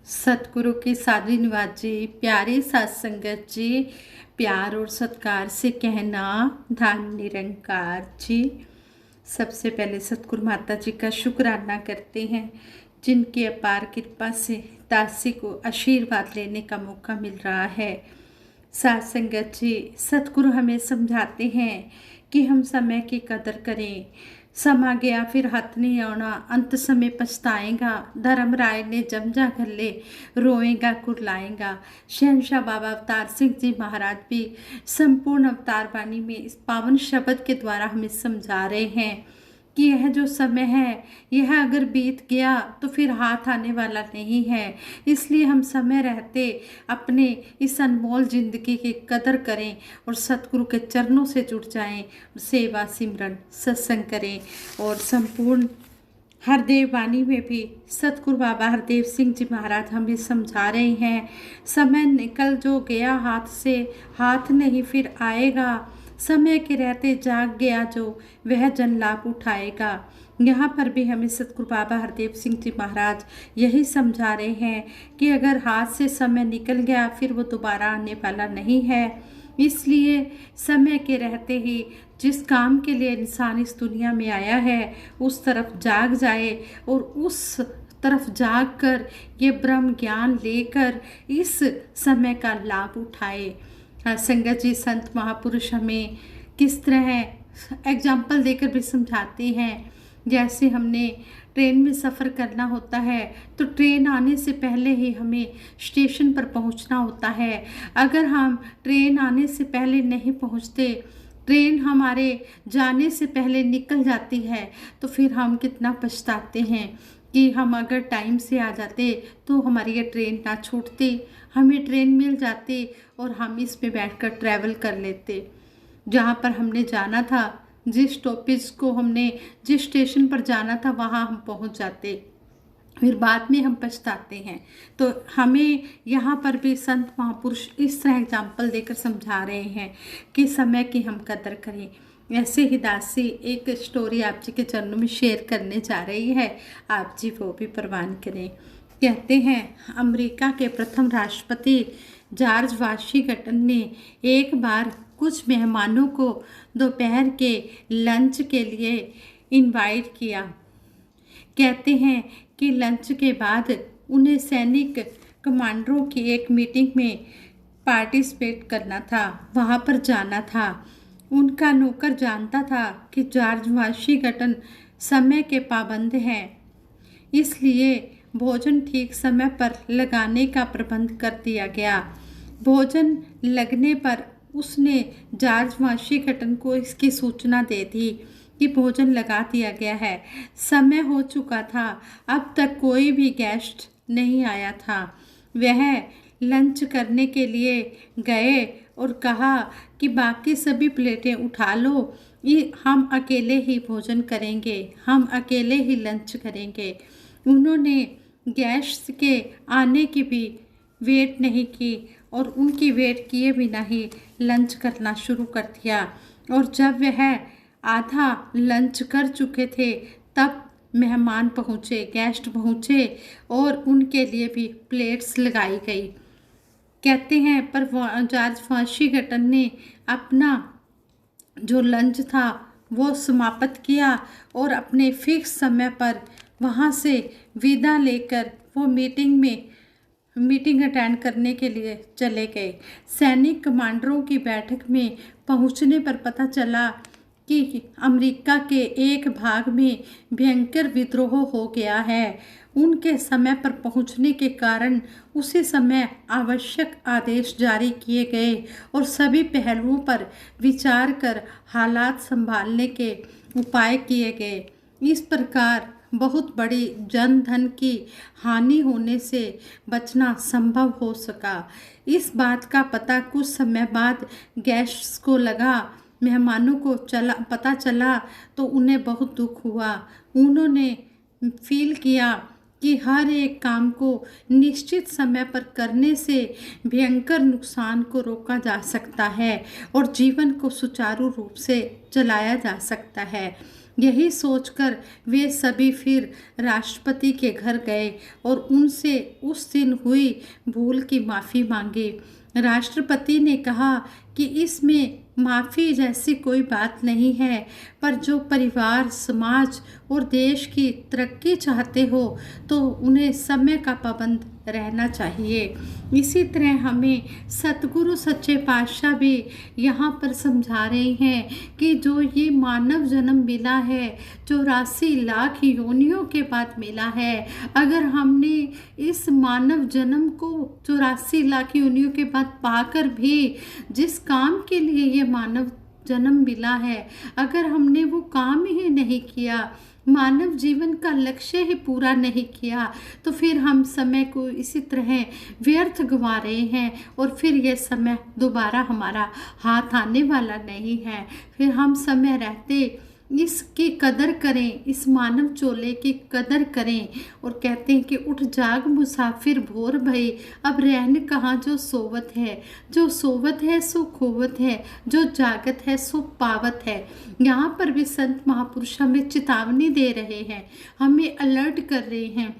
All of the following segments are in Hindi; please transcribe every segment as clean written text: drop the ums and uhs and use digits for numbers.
सतगुरु की साधु निवास जी, प्यारी सात संगत जी, प्यार और सत्कार से कहना धन निरंकार जी। सबसे पहले सतगुरु माता जी का शुक्राना करते हैं, जिनकी अपार कृपा से दासी को आशीर्वाद लेने का मौका मिल रहा है। सात संगत जी, सतगुरु हमें समझाते हैं कि हम समय की कदर करें। समा गया फिर हाथ नहीं आना, अंत समय पछताएगा। धर्म राय ने जमजा घर ले, रोएगा कुरलाएगा। शहनशाह बाबा अवतार सिंह जी महाराज भी संपूर्ण अवतार वाणी में इस पावन शब्द के द्वारा हमें समझा रहे हैं कि यह जो समय है, यह अगर बीत गया तो फिर हाथ आने वाला नहीं है। इसलिए हम समय रहते अपने इस अनमोल जिंदगी की कदर करें और सतगुरु के चरणों से जुड़ जाएं, सेवा सिमरन सत्संग करें। और संपूर्ण हरदेव वाणी में भी सतगुरु बाबा हरदेव सिंह जी महाराज हमें समझा रहे हैं, समय निकल जो गया हाथ से, हाथ नहीं फिर आएगा। समय के रहते जाग गया जो, वह जन लाभ उठाएगा। यहाँ पर भी हमें सतगुरु बाबा हरदेव सिंह जी महाराज यही समझा रहे हैं कि अगर हाथ से समय निकल गया फिर वो दोबारा आने वाला नहीं है। इसलिए समय के रहते ही जिस काम के लिए इंसान इस दुनिया में आया है, उस तरफ जाग जाए और उस तरफ जाग कर ये ब्रह्म ज्ञान लेकर इस समय का लाभ उठाए। संगत जी, संत महापुरुष हमें किस तरह एग्जाम्पल देकर भी समझाते हैं। जैसे हमने ट्रेन में सफ़र करना होता है तो ट्रेन आने से पहले ही हमें स्टेशन पर पहुंचना होता है। अगर हम ट्रेन आने से पहले नहीं पहुंचते, ट्रेन हमारे जाने से पहले निकल जाती है, तो फिर हम कितना पछताते हैं कि हम अगर टाइम से आ जाते तो हमारी ये ट्रेन ना छूटती, हमें ट्रेन मिल जाती और हम इस पे बैठकर ट्रैवल कर लेते। जहाँ पर हमने जाना था, जिस स्टॉपेज को हमने जिस स्टेशन पर जाना था, वहाँ हम पहुँच जाते, फिर बाद में हम पछताते हैं। तो हमें यहाँ पर भी संत महापुरुष इस तरह एग्जाम्पल देकर समझा रहे हैं कि समय की हम कदर करें। ऐसे ही दासी एक स्टोरी आप जी के चरणों में शेयर करने जा रही है, आप जी वो भी प्रवान करें। कहते हैं, अमेरिका के प्रथम राष्ट्रपति जॉर्ज वाशिंगटन ने एक बार कुछ मेहमानों को दोपहर के लंच के लिए इनवाइट किया। कहते हैं कि लंच के बाद उन्हें सैनिक कमांडरों की एक मीटिंग में पार्टिसिपेट करना था, वहाँ पर जाना था। उनका नौकर जानता था कि जॉर्ज वाशिंगटन समय के पाबंद हैं, इसलिए भोजन ठीक समय पर लगाने का प्रबंध कर दिया गया। भोजन लगने पर उसने जॉर्ज वाशिंगटन को इसकी सूचना दे दी कि भोजन लगा दिया गया है। समय हो चुका था, अब तक कोई भी गेस्ट नहीं आया था। वह लंच करने के लिए गए और कहा कि बाकी सभी प्लेटें उठा लो, ये हम अकेले ही भोजन करेंगे, हम अकेले ही लंच करेंगे। उन्होंने गेस्ट के आने की भी वेट नहीं की और उनकी वेट किए बिना ही लंच करना शुरू कर दिया। और जब वह आधा लंच कर चुके थे, तब मेहमान पहुँचे, गेस्ट पहुँचे और उनके लिए भी प्लेट्स लगाई गई। कहते हैं पर जॉर्ज वाशिंगटन ने अपना जो लंच था वो समाप्त किया और अपने फिक्स समय पर वहाँ से विदा लेकर वो मीटिंग अटेंड करने के लिए चले गए। सैनिक कमांडरों की बैठक में पहुँचने पर पता चला कि अमेरिका के एक भाग में भयंकर विद्रोह हो गया है। उनके समय पर पहुंचने के कारण उसी समय आवश्यक आदेश जारी किए गए और सभी पहलुओं पर विचार कर हालात संभालने के उपाय किए गए। इस प्रकार बहुत बड़ी जन धन की हानि होने से बचना संभव हो सका। इस बात का पता कुछ समय बाद गेस्ट्स को लगा। मेहमानों को पता चला तो उन्हें बहुत दुख हुआ। उन्होंने फील किया कि हर एक काम को निश्चित समय पर करने से भयंकर नुकसान को रोका जा सकता है और जीवन को सुचारू रूप से चलाया जा सकता है। यही सोचकर वे सभी फिर राष्ट्रपति के घर गए और उनसे उस दिन हुई भूल की माफ़ी मांगी। राष्ट्रपति ने कहा कि इसमें माफ़ी जैसी कोई बात नहीं है, पर जो परिवार, समाज और देश की तरक्की चाहते हो तो उन्हें समय का पाबंद रहना चाहिए। इसी तरह हमें सतगुरु सच्चे पातशाह भी यहाँ पर समझा रहे हैं कि जो ये मानव जन्म मिला है, 84 लाख योनियों के बाद मिला है, अगर हमने इस मानव जन्म को 84 लाख योनियों के बाद पाकर भी जिस काम के लिए ये मानव जन्म मिला है, अगर हमने वो काम ही नहीं किया, मानव जीवन का लक्ष्य ही पूरा नहीं किया, तो फिर हम समय को इसी तरह व्यर्थ गंवा रहे हैं और फिर ये समय दोबारा हमारा हाथ आने वाला नहीं है। फिर हम समय रहते इसकी कदर करें, इस मानव चोले की कदर करें। और कहते हैं कि उठ जाग मुसाफिर भोर भई, अब रहन कहाँ जो सोवत है, जो सोवत है सो खोवत है, जो जागत है सो पावत है। यहाँ पर भी संत महापुरुष हमें चेतावनी दे रहे हैं, हमें अलर्ट कर रहे हैं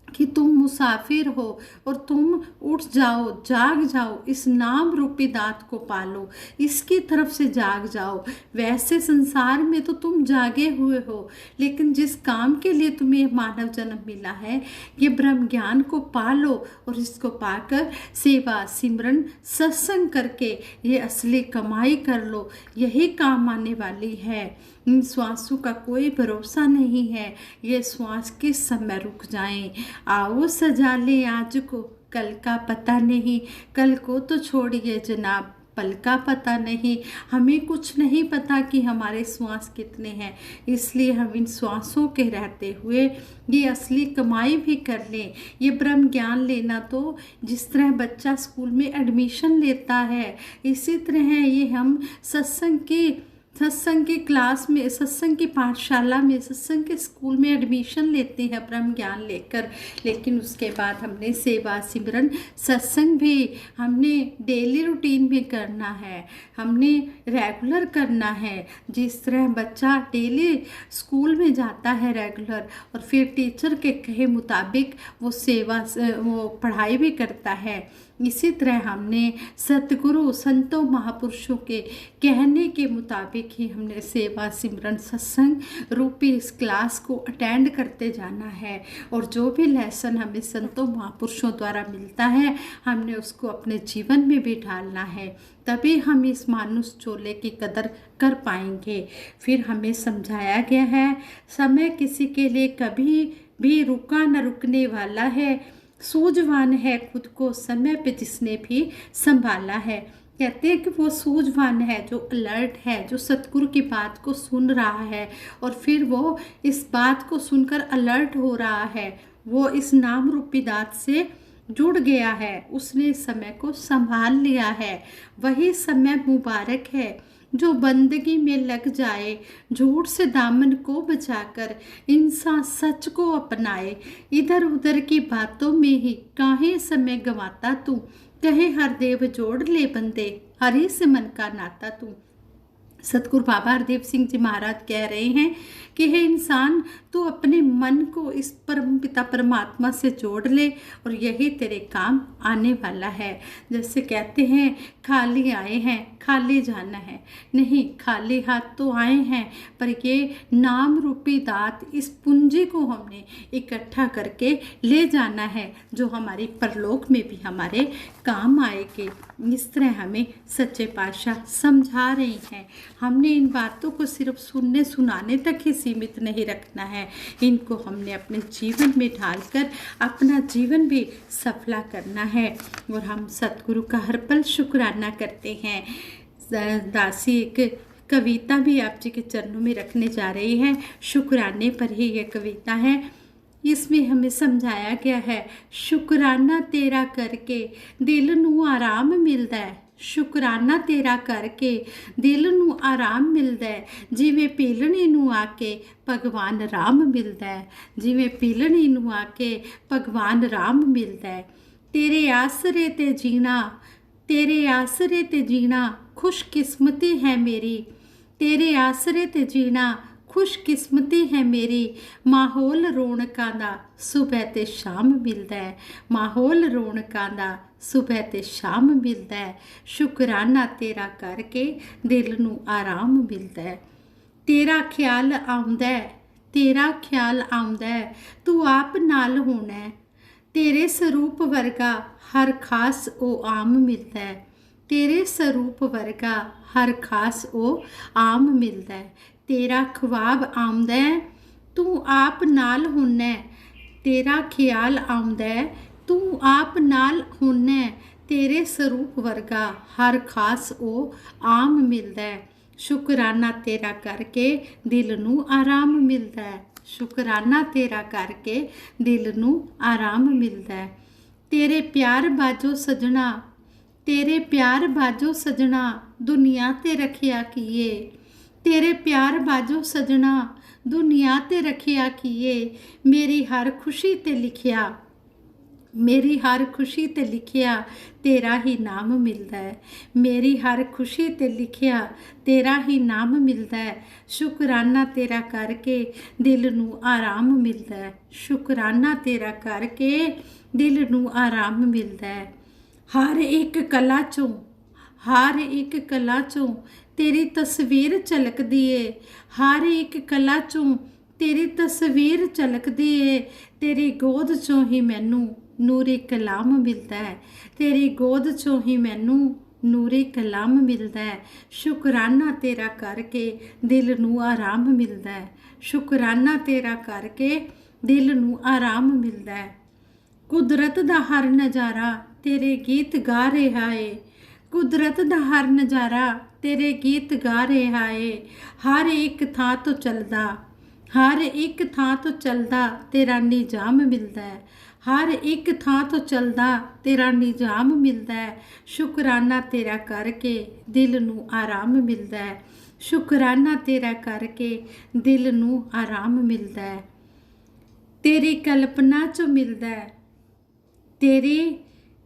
कि तुम मुसाफिर हो और तुम उठ जाओ, जाग जाओ, इस नाम रूपी दात को पालो, इसकी तरफ से जाग जाओ। वैसे संसार में तो तुम जागे हुए हो, लेकिन जिस काम के लिए तुम्हें मानव जन्म मिला है, ये ब्रह्म ज्ञान को पालो और इसको पाकर सेवा, सिमरन, सत्संग करके ये असली कमाई कर लो। यही काम आने वाली है। इन श्वासों का कोई भरोसा नहीं है, ये श्वास किस समय रुक जाएं। आओ सजा ले आज को, कल का पता नहीं, कल को तो छोड़िए जनाब, पल का पता नहीं। हमें कुछ नहीं पता कि हमारे श्वास कितने हैं, इसलिए हम इन श्वासों के रहते हुए ये असली कमाई भी कर लें। ये ब्रह्म ज्ञान लेना तो जिस तरह बच्चा स्कूल में एडमिशन लेता है, इसी तरह ये हम सत्संग की क्लास में, सत्संग की पाठशाला में, सत्संग के स्कूल में एडमिशन लेते हैं ब्रह्म ज्ञान लेकर। लेकिन उसके बाद हमने सेवा, सिमरन, सत्संग भी हमने डेली रूटीन में करना है, हमने रेगुलर करना है। जिस तरह बच्चा डेली स्कूल में जाता है रेगुलर और फिर टीचर के कहे मुताबिक वो पढ़ाई भी करता है, इसी तरह हमने सतगुरु संतों महापुरुषों के कहने के मुताबिक ही हमने सेवा, सिमरन, सत्संग रूपी इस क्लास को अटेंड करते जाना है। और जो भी लेसन हमें संतों महापुरुषों द्वारा मिलता है, हमने उसको अपने जीवन में भी ढालना है, तभी हम इस मानुष चोले की कदर कर पाएंगे। फिर हमें समझाया गया है, समय किसी के लिए कभी भी रुका न रुकने वाला है, सूझवान है खुद को समय पे जिसने भी संभाला है। कहते हैं कि वो सूझवान है, जो अलर्ट है, जो सतगुरु की बात को सुन रहा है और फिर वो इस बात को सुनकर अलर्ट हो रहा है, वो इस नाम रूपी दात से जुड़ गया है, उसने समय को संभाल लिया है। वही समय मुबारक है जो बंदगी में लग जाए, झूठ से दामन को बचाकर इंसान सच को अपनाए। इधर उधर की बातों में ही काहे समय गंवाता तू, कहे हर देव जोड़ ले बंदे, हरि से मन का नाता तू। सतगुरु बाबा हरदेव सिंह जी महाराज कह रहे हैं कि हे इंसान, तू अपने मन को इस परम पिता परमात्मा से जोड़ ले और यही तेरे काम आने वाला है। जैसे कहते हैं खाली आए हैं खाली जाना है, नहीं, खाली हाथ तो आए हैं, पर ये नाम रूपी दात, इस पूंजी को हमने इकट्ठा करके ले जाना है, जो हमारी परलोक में भी हमारे काम आएगी। इस तरह हमें सच्चे पातशाह समझा रहे हैं। हमने इन बातों को सिर्फ सुनने सुनाने तक ही सीमित नहीं रखना है, इनको हमने अपने जीवन में ढालकर अपना जीवन भी सफला करना है। और हम सतगुरु का हर पल शुक्राना करते हैं। दासी एक कविता भी आप जी के चरणों में रखने जा रही है, शुक्राने पर ही ये कविता है। इसमें हमें समझाया गया है, शुक्राना तेरा करके दिल नू आराम मिलता है, शुक्राना तेरा करके दिल नू आराम मिलता है, जिवें पीलनी नू आके भगवान राम मिलता है, जिवें पीलनी नू आके भगवान राम मिलता है। तेरे आसरे ते जीना, तेरे आसरे ते जीना खुशकिस्मती है मेरी, तेरे आसरे ते जीना ਖੁਸ਼ਕਿਸਮਤੀ ਹੈ ਮੇਰੀ। ਮਾਹੌਲ ਰੌਣਕਾਂ ਦਾ ਸੁਬਹ ਤੇ ਸ਼ਾਮ ਮਿਲਦਾ ਹੈ, ਮਾਹੌਲ ਰੌਣਕਾਂ ਦਾ ਸੁਬਹ ਤੇ ਸ਼ਾਮ ਮਿਲਦਾ ਹੈ। ਸ਼ੁਕਰਾਨਾ ਤੇਰਾ ਕਰਕੇ ਦਿਲ ਨੂੰ ਆਰਾਮ ਮਿਲਦਾ ਹੈ। ਤੇਰਾ ਖਿਆਲ ਆਉਂਦਾ ਹੈ, ਤੇਰਾ ਖਿਆਲ ਆਉਂਦਾ ਹੈ, ਤੂੰ ਆਪ ਨਾਲ ਹੋਣਾ ਹੈ। ਤੇਰੇ ਸਰੂਪ ਵਰਗਾ ਹਰ ਖਾਸ ਉਹ ਆਮ ਮਿਲਦਾ ਹੈ, ਤੇਰੇ ਸਰੂਪ ਵਰਗਾ ਹਰ ਖਾਸ ਉਹ ਆਮ ਮਿਲਦਾ ਹੈ। ਤੇਰਾ ਖਵਾਬ ਆਉਂਦਾ ਹੈ, ਤੂੰ ਆਪ ਨਾਲ ਹੁੰਨਾ ਹੈ। ਤੇਰਾ ਖਿਆਲ ਆਉਂਦਾ ਹੈ, ਤੂੰ ਆਪ ਨਾਲ ਹੁੰਨਾ ਹੈ। ਤੇਰੇ ਸਰੂਪ ਵਰਗਾ ਹਰ ਖਾਸ ਉਹ ਆਮ ਮਿਲਦਾ ਹੈ। ਸ਼ੁਕਰਾਨਾ ਤੇਰਾ ਕਰਕੇ ਦਿਲ ਨੂੰ ਆਰਾਮ ਮਿਲਦਾ ਹੈ, ਸ਼ੁਕਰਾਨਾ ਤੇਰਾ ਕਰਕੇ ਦਿਲ ਨੂੰ ਆਰਾਮ ਮਿਲਦਾ ਹੈ। ਤੇਰੇ ਪਿਆਰ ਬਾਝੋਂ ਸਜਣਾ, ਤੇਰੇ ਪਿਆਰ ਬਾਝੋਂ ਸਜਣਾ ਦੁਨੀਆ ਤੇ ਰੱਖਿਆ ਕੀਏ। ਤੇਰੇ ਪਿਆਰ ਬਾਝੋਂ ਸਜਣਾ ਦੁਨੀਆ ਤੇ ਰੱਖਿਆ ਕੀਏ। ਮੇਰੀ ਹਰ ਖੁਸ਼ੀ ਤੇ ਲਿਖਿਆ, ਮੇਰੀ ਹਰ ਖੁਸ਼ੀ ਤੇ ਲਿਖਿਆ ਤੇਰਾ ਹੀ ਨਾਮ ਮਿਲਦਾ ਹੈ। ਮੇਰੀ ਹਰ ਖੁਸ਼ੀ ਤੇ ਲਿਖਿਆ ਤੇਰਾ ਹੀ ਨਾਮ ਮਿਲਦਾ ਹੈ। ਸ਼ੁਕਰਾਨਾ ਤੇਰਾ ਕਰਕੇ ਦਿਲ ਨੂੰ ਆਰਾਮ ਮਿਲਦਾ ਹੈ, ਸ਼ੁਕਰਾਨਾ ਤੇਰਾ ਕਰਕੇ ਦਿਲ ਨੂੰ ਆਰਾਮ ਮਿਲਦਾ ਹੈ। ਹਰ ਇੱਕ ਕਲਾ ਚੋਂ, ਹਰ ਇੱਕ ਕਲਾ ਚੋਂ ਤੇਰੀ ਤਸਵੀਰ ਝਲਕਦੀ ਏ। ਹਰ ਇੱਕ ਕਲਾ ਚੋਂ ਤੇਰੀ ਤਸਵੀਰ ਝਲਕਦੀ ਏ। ਤੇਰੀ ਗੋਦ ਚੋਂ ਹੀ ਮੈਨੂੰ ਨੂਰੇ ਕਲਾਮ ਮਿਲਦਾ ਹੈ, ਤੇਰੀ ਗੋਦ ਚੋਂ ਹੀ ਮੈਨੂੰ ਨੂਰੇ ਕਲਾਮ ਮਿਲਦਾ ਹੈ। ਸ਼ੁਕਰਾਨਾ ਤੇਰਾ ਕਰਕੇ ਦਿਲ ਨੂੰ ਆਰਾਮ ਮਿਲਦਾ ਹੈ, ਸ਼ੁਕਰਾਨਾ ਤੇਰਾ ਕਰਕੇ ਦਿਲ ਨੂੰ ਆਰਾਮ ਮਿਲਦਾ ਹੈ। ਕੁਦਰਤ ਦਾ ਹਰ ਨਜ਼ਾਰਾ ਤੇਰੇ ਗੀਤ ਗਾ ਰਿਹਾ ਏ, ਕੁਦਰਤ ਦਾ ਹਰ ਨਜ਼ਾਰਾ ਤੇਰੇ ਗੀਤ ਗਾ ਰਿਹਾ ਏ। ਹਰ ਇੱਕ ਥਾਂ ਤੋਂ ਚੱਲਦਾ, ਹਰ ਇੱਕ ਥਾਂ ਤੋਂ ਚੱਲਦਾ ਤੇਰਾ ਨਿਜ਼ਾਮ ਮਿਲਦਾ ਹੈ, ਹਰ ਇੱਕ ਥਾਂ ਤੋਂ ਚੱਲਦਾ ਤੇਰਾ ਨਿਜ਼ਾਮ ਮਿਲਦਾ ਹੈ। ਸ਼ੁਕਰਾਨਾ ਤੇਰਾ ਕਰਕੇ ਦਿਲ ਨੂੰ ਆਰਾਮ ਮਿਲਦਾ ਹੈ, ਸ਼ੁਕਰਾਨਾ ਤੇਰਾ ਕਰਕੇ ਦਿਲ ਨੂੰ ਆਰਾਮ ਮਿਲਦਾ ਹੈ। ਤੇਰੀ ਕਲਪਨਾ 'ਚੋਂ ਮਿਲਦਾ ਹੈ, ਤੇਰੀ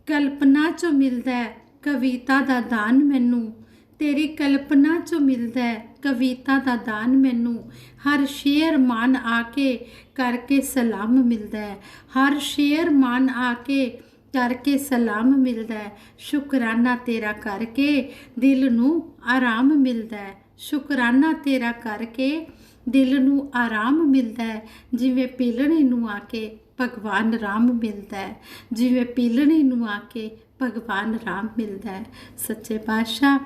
ਕਲਪਨਾ 'ਚੋਂ ਮਿਲਦਾ ਹੈ ਕਵਿਤਾ ਦਾ ਦਾਨ ਮੈਨੂੰ। ਤੇਰੀ ਕਲਪਨਾ 'ਚੋਂ ਮਿਲਦਾ ਹੈ ਕਵਿਤਾ ਦਾ ਦਾਨ ਮੈਨੂੰ। ਹਰ ਸ਼ੇਰ ਮਾਨ ਆ ਕੇ ਕਰਕੇ ਸਲਾਮ ਮਿਲਦਾ ਹੈ, ਹਰ ਸ਼ੇਰ ਮਾਨ ਆ ਕੇ ਕਰਕੇ ਸਲਾਮ ਮਿਲਦਾ ਹੈ। ਸ਼ੁਕਰਾਨਾ ਤੇਰਾ ਕਰਕੇ ਦਿਲ ਨੂੰ ਆਰਾਮ ਮਿਲਦਾ ਹੈ, ਸ਼ੁਕਰਾਨਾ ਤੇਰਾ ਕਰਕੇ ਦਿਲ ਨੂੰ ਆਰਾਮ ਮਿਲਦਾ ਹੈ। ਜਿਵੇਂ ਪੀਲਣੀ ਨੂੰ ਆ ਕੇ ਭਗਵਾਨ ਰਾਮ ਮਿਲਦਾ ਹੈ, ਜਿਵੇਂ ਪੀਲਣੀ ਨੂੰ ਆ ਕੇ भगवान राम मिलता है। सच्चे पातशाह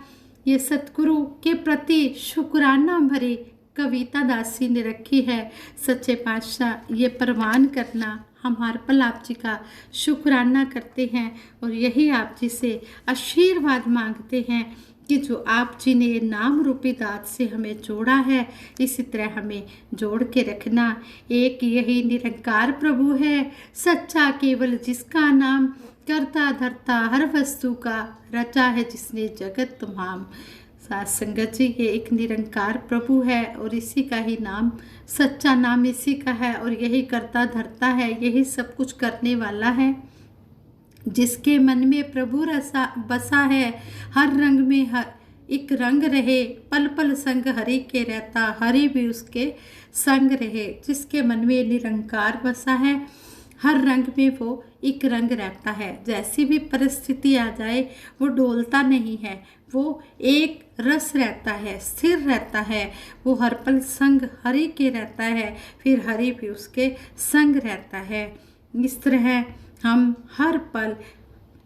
ये सतगुरु के प्रति शुक्राना भरी कविता दासी ने रखी है। सच्चे पातशाह ये प्रवान करना हम हर पल आप जी का शुक्राना करते हैं और यही आप जी से आशीर्वाद मांगते हैं कि जो आप जी ने ये नाम रूपी दात से हमें जोड़ा है इसी तरह हमें जोड़ के रखना। एक यही निरंकार प्रभु है सच्चा केवल जिसका नाम करता धरता हर वस्तु का रचा है जिसने जगत तमाम। साथ संगत जी ये एक निरंकार प्रभु है और इसी का ही नाम सच्चा नाम इसी का है और यही करता धरता है, यही सब कुछ करने वाला है। जिसके मन में प्रभु रसा बसा है हर रंग में हर एक रंग रहे पल पल संग हरि के रहता हरि भी उसके संग रहे। जिसके मन में निरंकार बसा है हर रंग में वो एक रंग रहता है। जैसी भी परिस्थिति आ जाए वो डोलता नहीं है, वो एक रस रहता है, स्थिर रहता है। वो हर पल संग हरि के रहता है, फिर हरि भी उसके संग रहता है। इस तरह हम हर पल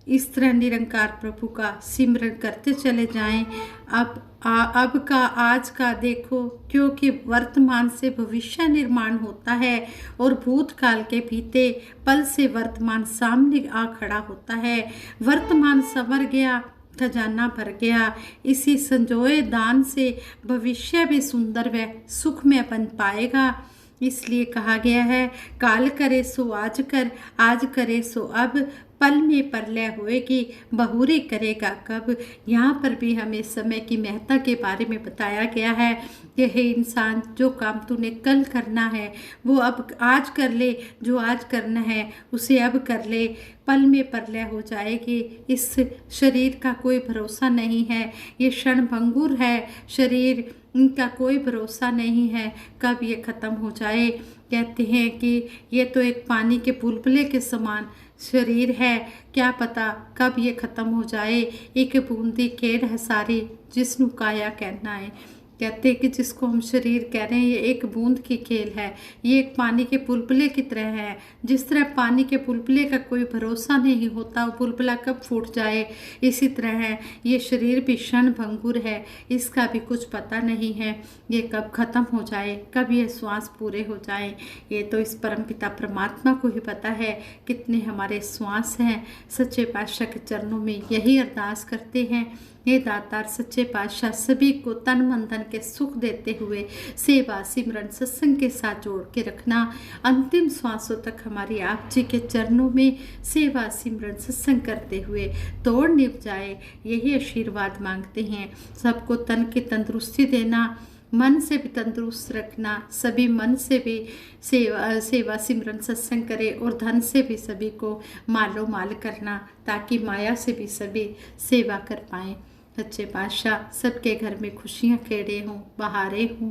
इस तरह निरंकार प्रभु का सिमरन करते चले जाएं। अब का आज का देखो क्योंकि वर्तमान से भविष्य निर्माण होता है और भूतकाल के बीते पल से वर्तमान सामने आ खड़ा होता है। वर्तमान संवर गया खजाना भर गया, इसी संजोए दान से भविष्य भी सुंदर व सुखमय बन पाएगा। इसलिए कहा गया है काल करे सो आज कर, आज करे सो अब, पल में प्रलय होएगी, बहुरी करेगा कब। यहाँ पर भी हमें समय की महत्ता के बारे में बताया गया है कि हे इंसान, जो काम तूने कल करना है वो अब आज कर ले, जो आज करना है उसे अब कर ले, पल में प्रलय हो जाएगी। इस शरीर का कोई भरोसा नहीं है, ये क्षण भंगुर है शरीर, इनका कोई भरोसा नहीं है कब ये ख़त्म हो जाए। कहते हैं कि ये तो एक पानी के बुलबुले के समान शरीर है, क्या पता कब ये ख़त्म हो जाए। एक बूंदी खेड़ है सारी जिसनु काया कहना है। कहते हैं कि जिसको हम शरीर कह रहे हैं ये एक बूंद की खेल है, ये एक पानी के बुलबुले की तरह है। जिस तरह पानी के बुलबुले का कोई भरोसा नहीं होता, वो बुलबुला कब फूट जाए, इसी तरह है ये शरीर भी क्षण भंगुर है, इसका भी कुछ पता नहीं है ये कब ख़त्म हो जाए, कब ये श्वास पूरे हो जाए। ये तो इस परमपिता परमात्मा को ही पता है कितने हमारे श्वास हैं। सच्चे पातशाह के चरणों में यही अरदास करते हैं, हे दातार सच्चे पातशाह सभी को तन मन धन के सुख देते हुए सेवा सिमरन सत्संग के साथ जोड़ के रखना। अंतिम श्वासों तक हमारी आप जी के चरणों में सेवा सिमरन सत्संग करते हुए तोड़ निभ जाए, यही आशीर्वाद मांगते हैं। सबको तन की तंदुरुस्ती देना, मन से भी तंदुरुस्त रखना, सभी मन से भी सेवा सिमरन सत्संग करे और धन से भी सभी को मालो माल करना, ताकि माया से भी सभी सेवा कर पाएँ। सच्चे पातशाह सबके घर में खुशियाँ खेड़े हों, बहारें हों,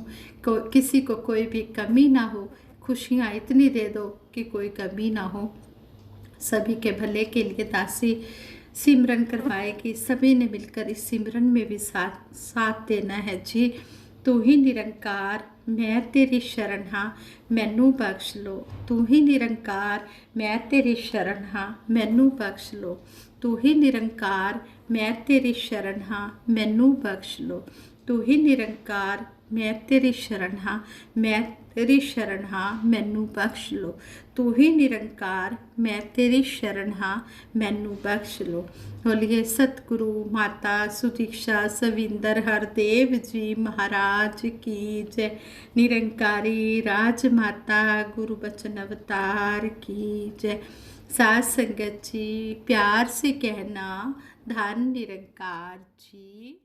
किसी को कोई भी कमी ना हो, खुशियाँ इतनी दे दो कि कोई कमी ना हो। सभी के भले के लिए दासी सिमरन करवाए कि सभी ने मिलकर इस सिमरन में भी साथ देना है जी। तू ही निरंकार मैं तेरी शरण हाँ मैनू बख्श लो, तू ही निरंकार मैं तेरी शरण हाँ मैनू बख्श लो, तू ही निरंकार मैं तेरी शरण हाँ मैनू बख्श लो, तू ही निरंकार मैं तेरी शरण हाँ मैं तेरी शरण हाँ मैनू बख्श लो, तू ही निरंकार मैं तेरी शरण हाँ मैनू बख्श लो। बोलिए सतगुरु माता सुदीक्षा सविंदर हरदेव जी महाराज की जय। निरंकारी राजमाता गुरु बचन अवतार की जय। साथ संगत जी प्यार से कहना धन निरंकार जी।